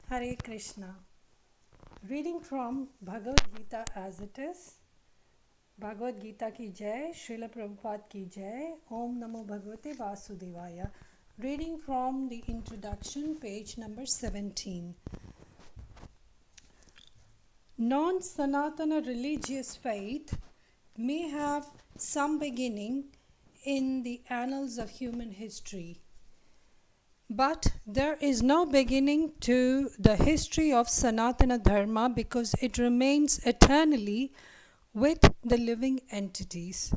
Hare Krishna. Reading from Bhagavad Gita as it is. Bhagavad Gita ki jai, Srila Prabhupada ki jai, Om Namo Bhagavate Vasudevaya. Reading from the introduction, page number 17. Non-Sanatana religious faith may have some beginning in the annals of human history. But there is no beginning to the history of Sanatana Dharma because it remains eternally with the living entities.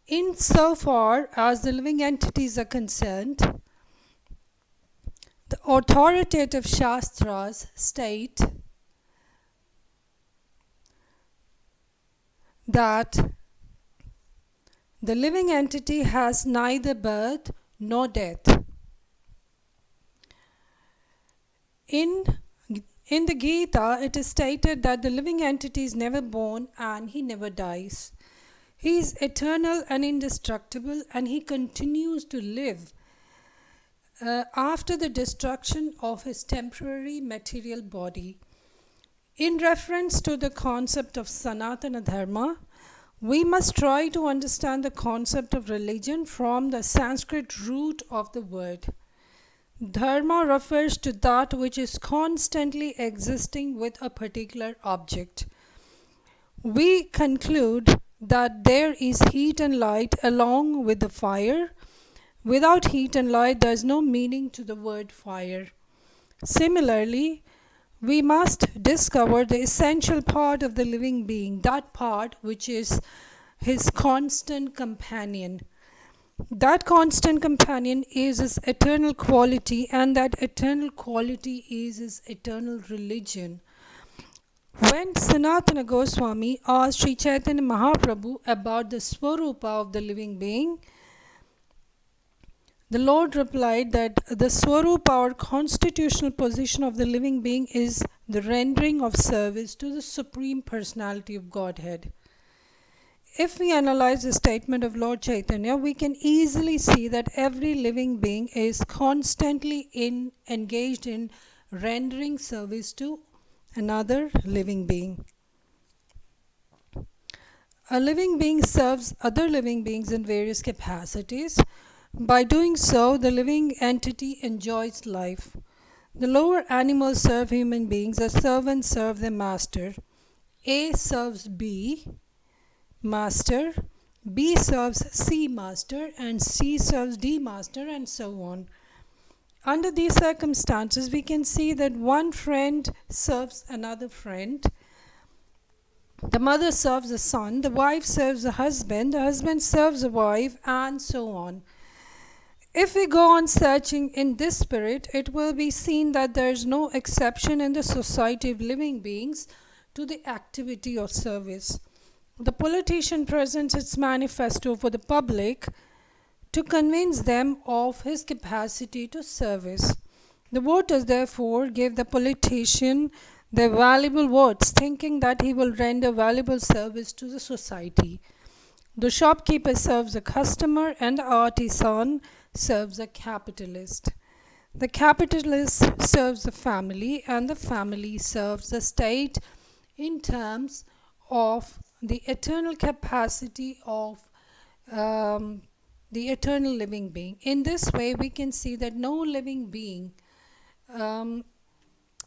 Insofar as the living entities are concerned, the authoritative Shastras state that the living entity has neither birth nor death. In the Gita, it is stated that the living entity is never born and he never dies. He is eternal and indestructible, and he continues to live after the destruction of his temporary material body. In reference to the concept of Sanatana Dharma, we must try to understand the concept of religion from the Sanskrit root of the word. Dharma refers to that which is constantly existing with a particular object. We conclude that there is heat and light along with the fire. Without heat and light, there is no meaning to the word fire. Similarly, we must discover the essential part of the living being, that part which is his constant companion. That constant companion is his eternal quality, and that eternal quality is his eternal religion. When Sanatana Goswami asked Sri Chaitanya Mahaprabhu about the Swarupa of the living being, the Lord replied that the Swarupa or constitutional position of the living being is the rendering of service to the Supreme Personality of Godhead. If we analyze the statement of Lord Chaitanya, we can easily see that every living being is constantly engaged in rendering service to another living being. A living being serves other living beings in various capacities. By doing so, the living entity enjoys life. The lower animals serve human beings as servants serve their master. A serves B, master, B serves C, master, and C serves D, master, and so on. Under these circumstances, we can see that one friend serves another friend. The mother serves the son, the wife serves the husband serves the wife, and so on. If we go on searching in this spirit, it will be seen that there is no exception in the society of living beings to the activity of service. The politician presents its manifesto for the public to convince them of his capacity to service. The voters therefore give the politician their valuable votes, thinking that he will render valuable service to the society. The shopkeeper serves the customer, and the artisan serves the capitalist. The capitalist serves the family, and the family serves the state in terms of the eternal capacity of the eternal living being. In this way, we can see that no living being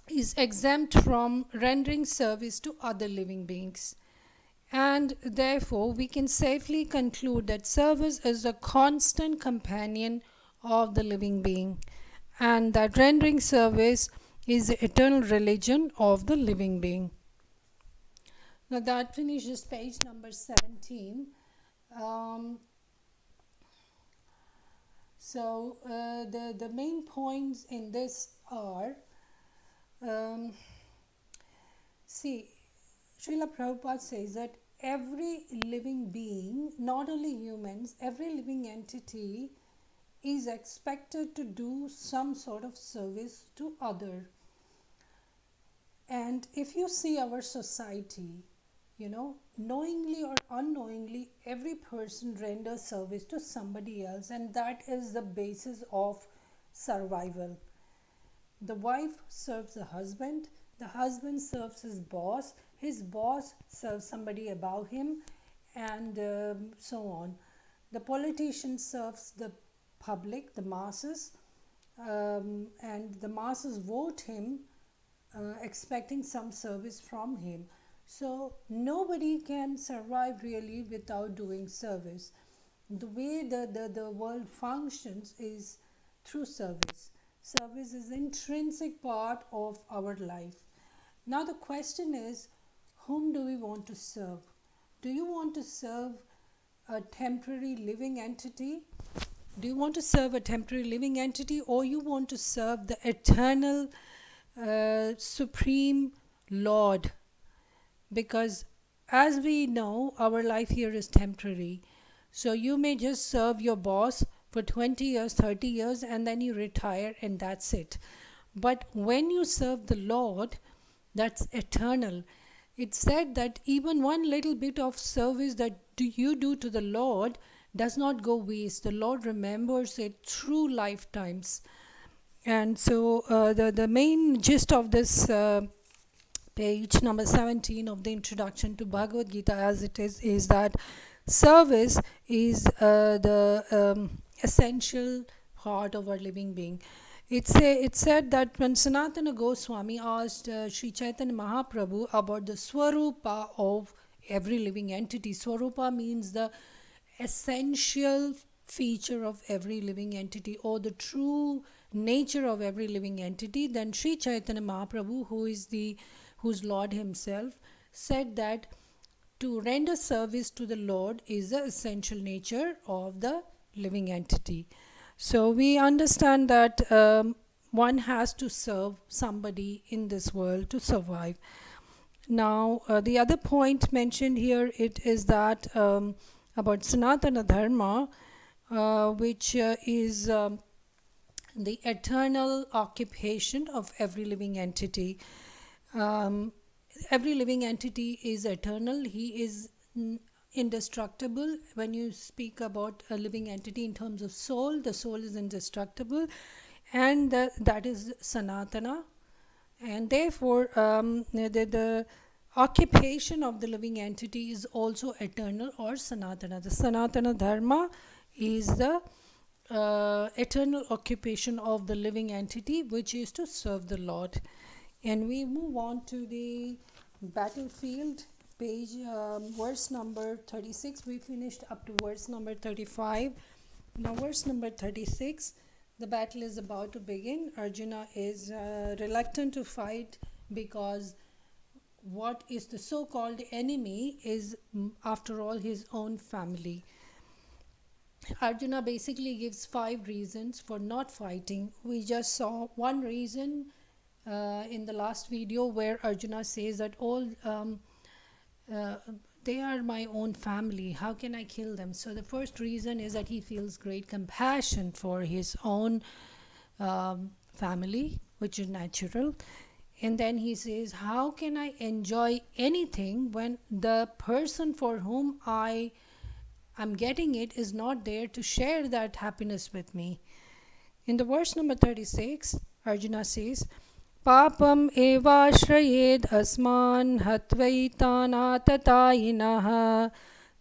is exempt from rendering service to other living beings. And therefore, we can safely conclude that service is a constant companion of the living being, and that rendering service is the eternal religion of the living being. Now that finishes page number 17. The main points in this are, Srila Prabhupada says that every living being, not only humans, every living entity is expected to do some sort of service to other. And if you see our society, knowingly or unknowingly, every person renders service to somebody else, and that is the basis of survival. The wife serves the husband serves his boss serves somebody above him, and so on. The politician serves the public, the masses, and the masses vote him expecting some service from him. So nobody can survive really without doing service. The way the world functions is through service. Service is intrinsic part of our life. Now the question is, whom do we want to serve? Do you want to serve a temporary living entity? Do you want to serve a temporary living entity, or you want to serve the eternal supreme Lord? Because as we know, our life here is temporary. So you may just serve your boss for 20 years, 30 years, and then you retire and that's it. But when you serve the Lord, that's eternal. It's said that even one little bit of service that you do to the Lord does not go waste. The Lord remembers it through lifetimes. And so the main gist of this page number 17 of the introduction to Bhagavad Gita as it is that service is the essential part of our living being. It said that when Sanatana Goswami asked Sri Chaitanya Mahaprabhu about the Swarupa of every living entity, Swarupa means the essential feature of every living entity, or the true nature of every living entity, then Sri Chaitanya Mahaprabhu, who's Lord himself, said that to render service to the Lord is the essential nature of the living entity. So we understand that one has to serve somebody in this world to survive. Now, the other point mentioned here it is that about Sanatana Dharma, which is the eternal occupation of every living entity. Every living entity is eternal. He is indestructible. When you speak about a living entity in terms of soul, the soul is indestructible, and that is Sanatana. And therefore, the occupation of the living entity is also eternal or Sanatana. The Sanatana Dharma is the eternal occupation of the living entity, which is to serve the Lord. And we move on to the battlefield, page verse number 36. We finished up to verse number 35. Now verse number 36, the battle is about to begin. Arjuna is reluctant to fight because what is the so-called enemy is, after all, his own family. Arjuna basically gives 5 reasons for not fighting. We just saw one reason in the last video where Arjuna says that all they are my own family, how can I kill them? So the first reason is that he feels great compassion for his own family, which is natural. And then he says, how can I enjoy anything when the person for whom I'm getting it is not there to share that happiness with me? In the verse number 36, Arjuna says, Papam evashrayed asman hatvaitanatatainaha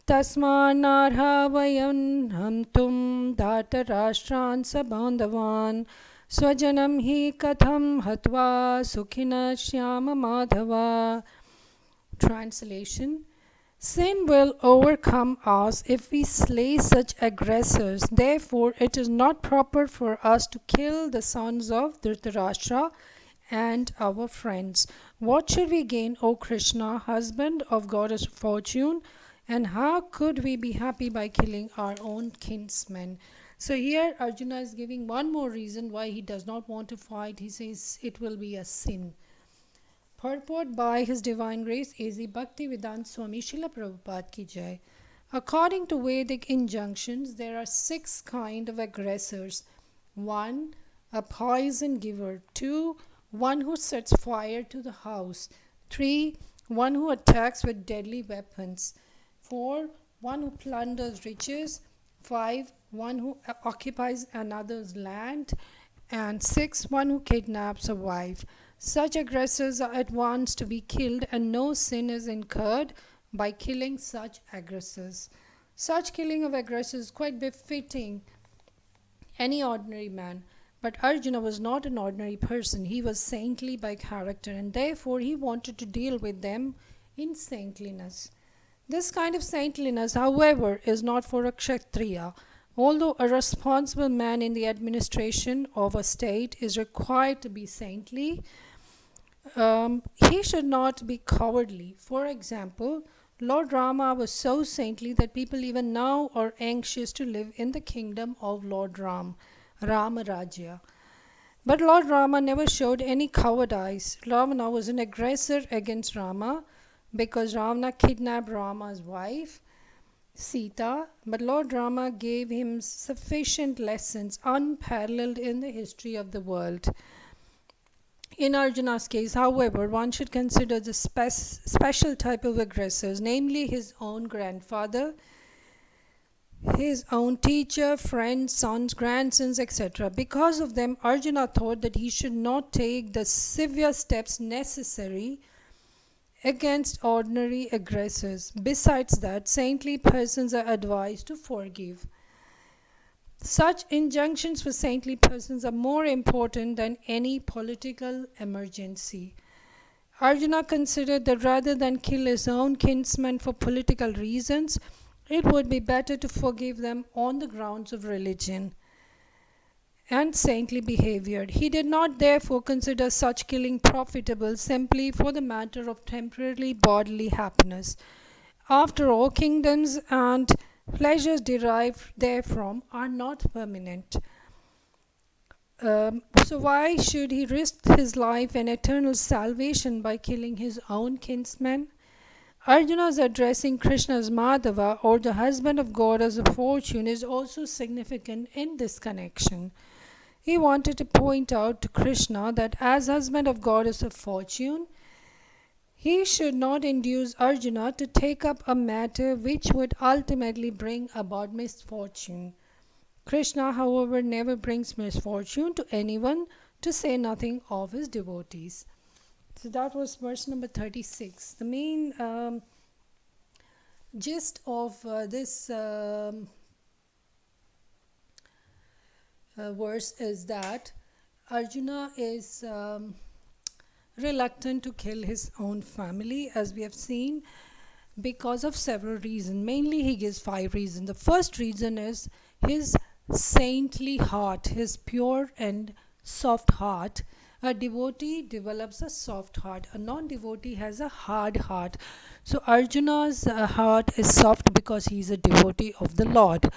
tasmanarha vayam hamtum dhatarashtran sabandhavan swajanam hi katham hatva sukhina shyama madhava. Translation: sin will overcome us if we slay such aggressors. Therefore, it is not proper for us to kill the sons of Dhritarashtra and our friends. What should we gain, O Krishna, husband of goddess Fortune? And how could we be happy by killing our own kinsmen? So here Arjuna is giving one more reason why he does not want to fight. He says it will be a sin. Purport by His Divine Grace A.Z. Bhaktivedanta Swami Srila Prabhupada Ki Jai. According to Vedic injunctions, there are 6 kinds of aggressors. 1. A poison giver. 2. One who sets fire to the house. 3. One who attacks with deadly weapons. 4. One who plunders riches. 5. One who occupies another's land. And 6. One who kidnaps a wife. Such aggressors are at once to be killed, and no sin is incurred by killing such aggressors. Such killing of aggressors is quite befitting any ordinary man. But Arjuna was not an ordinary person. He was saintly by character, and therefore he wanted to deal with them in saintliness. This kind of saintliness, however, is not for a Kshatriya. Although a responsible man in the administration of a state is required to be saintly, he should not be cowardly. For example, Lord Rama was so saintly that people even now are anxious to live in the kingdom of Lord Ram, Rama Rajya. But Lord Rama never showed any cowardice. Ravana was an aggressor against Rama because Ravana kidnapped Rama's wife, Sita, but Lord Rama gave him sufficient lessons unparalleled in the history of the world. In Arjuna's case, however, one should consider the special type of aggressors, namely his own grandfather, his own teacher, friends, sons, grandsons, etc. Because of them, Arjuna thought that he should not take the severe steps necessary against ordinary aggressors. Besides that, saintly persons are advised to forgive. Such injunctions for saintly persons are more important than any political emergency. Arjuna considered that rather than kill his own kinsmen for political reasons, it would be better to forgive them on the grounds of religion and saintly behavior. He did not therefore consider such killing profitable simply for the matter of temporary bodily happiness. After all, kingdoms and pleasures derived therefrom are not permanent. So why should he risk his life and eternal salvation by killing his own kinsmen? Arjuna's addressing Krishna as Madhava, or the husband of goddess of fortune, is also significant in this connection. He wanted to point out to Krishna that as husband of goddess of fortune, he should not induce Arjuna to take up a matter which would ultimately bring about misfortune. Krishna, however, never brings misfortune to anyone, to say nothing of his devotees. So that was verse number 36. The main gist of this verse is that Arjuna is reluctant to kill his own family, as we have seen, because of several reasons. Mainly, he gives 5 reasons. The first reason is his saintly heart, his pure and soft heart. A devotee develops a soft heart. A non-devotee has a hard heart. So Arjuna's heart is soft because he is a devotee of the Lord.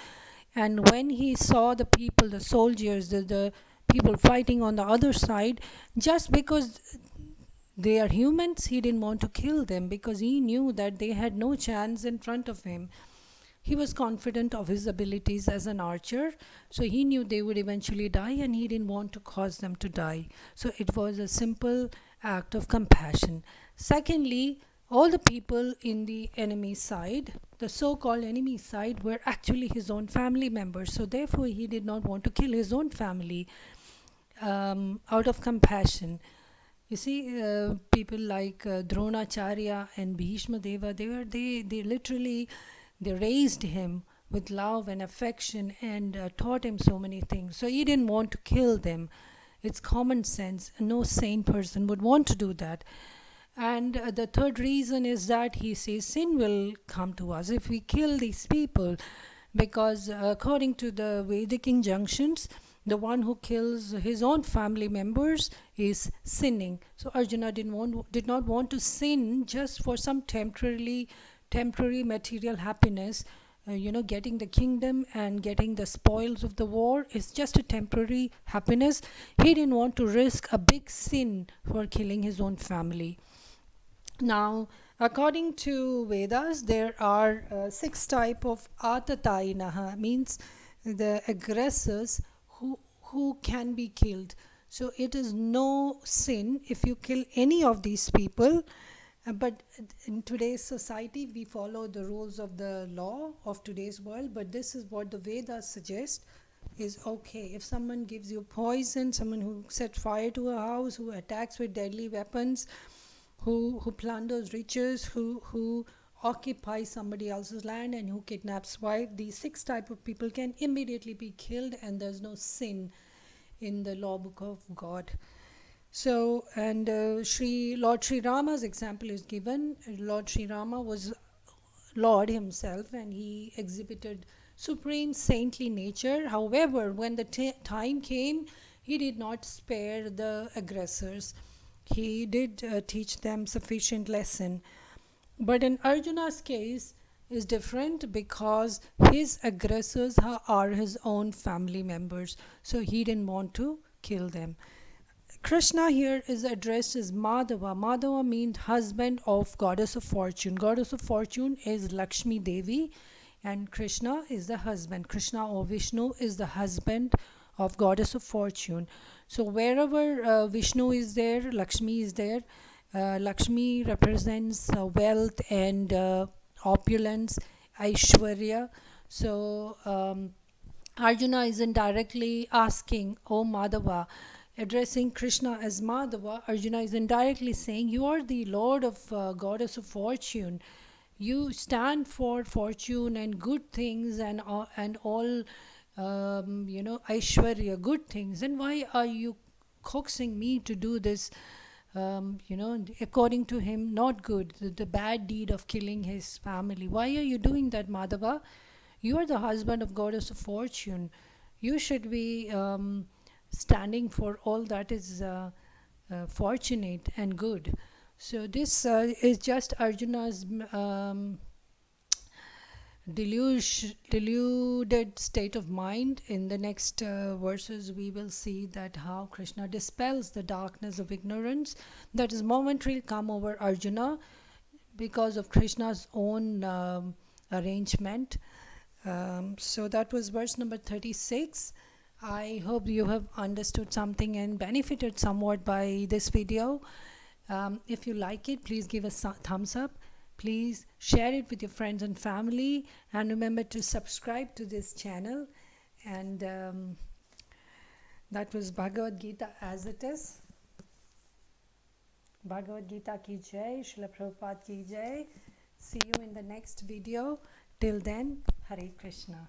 And when he saw the people, the soldiers, the people fighting on the other side, just because they are humans, he didn't want to kill them because he knew that they had no chance in front of him. He was confident of his abilities as an archer, so he knew they would eventually die and he didn't want to cause them to die. So it was a simple act of compassion. Secondly, all the people in the enemy side, the so-called enemy side, were actually his own family members. So therefore he did not want to kill his own family out of compassion. You see, people like Dronacharya and Bhishma Deva, they literally, they raised him with love and affection and taught him so many things. So he didn't want to kill them. It's common sense. No sane person would want to do that. And the third reason is that he says sin will come to us if we kill these people, because according to the Vedic injunctions, the one who kills his own family members is sinning. So Arjuna did not want to sin just for some temporary material happiness. Getting the kingdom and getting the spoils of the war is just a temporary happiness. He didn't want to risk a big sin for killing his own family. Now, according to Vedas, there are 6 types of atatayinaha, means the aggressors who can be killed. So it is no sin if you kill any of these people. But in today's society, we follow the rules of the law of today's world. But this is what the Vedas suggest. is okay. If someone gives you poison, someone who sets fire to a house, who attacks with deadly weapons, who plunders riches, who occupies somebody else's land, and who kidnaps wife, these six type of people can immediately be killed, and there's no sin in the law book of God. So, and Lord Sri Rama's example is given. Lord Sri Rama was Lord himself, and he exhibited supreme saintly nature. However, when the time came, he did not spare the aggressors. He did teach them sufficient lesson. But in Arjuna's case is different, because his aggressors are his own family members. So he didn't want to kill them. Krishna here is addressed as Madhava. Madhava means husband of goddess of fortune. Goddess of fortune is Lakshmi Devi, and Krishna is the husband. Krishna or Vishnu is the husband of goddess of fortune. So wherever Vishnu is there, Lakshmi is there. Lakshmi represents wealth and opulence, Aishwarya. So Arjuna is indirectly asking, "Oh Madhava," addressing Krishna as Madhava. Arjuna is indirectly saying, "You are the Lord of goddess of fortune. You stand for fortune and good things, and all Aishwarya, good things. And why are you coaxing me to do this? According to him, not good, the bad deed of killing his family. Why are you doing that, Madhava? You are the husband of goddess of fortune. You should be standing for all that is fortunate and good." So this is just Arjuna's deluded state of mind. In the next verses, we will see that how Krishna dispels the darkness of ignorance that is momentarily come over Arjuna because of Krishna's own arrangement. So that was verse number 36. I hope you have understood something and benefited somewhat by this video. If you like it, please give us a thumbs up. Please share it with your friends and family, and remember to subscribe to this channel. And that was Bhagavad Gita as it is. Bhagavad Gita ki jai, Srila Prabhupada ki jai. See you in the next video. Till then, Hare Krishna.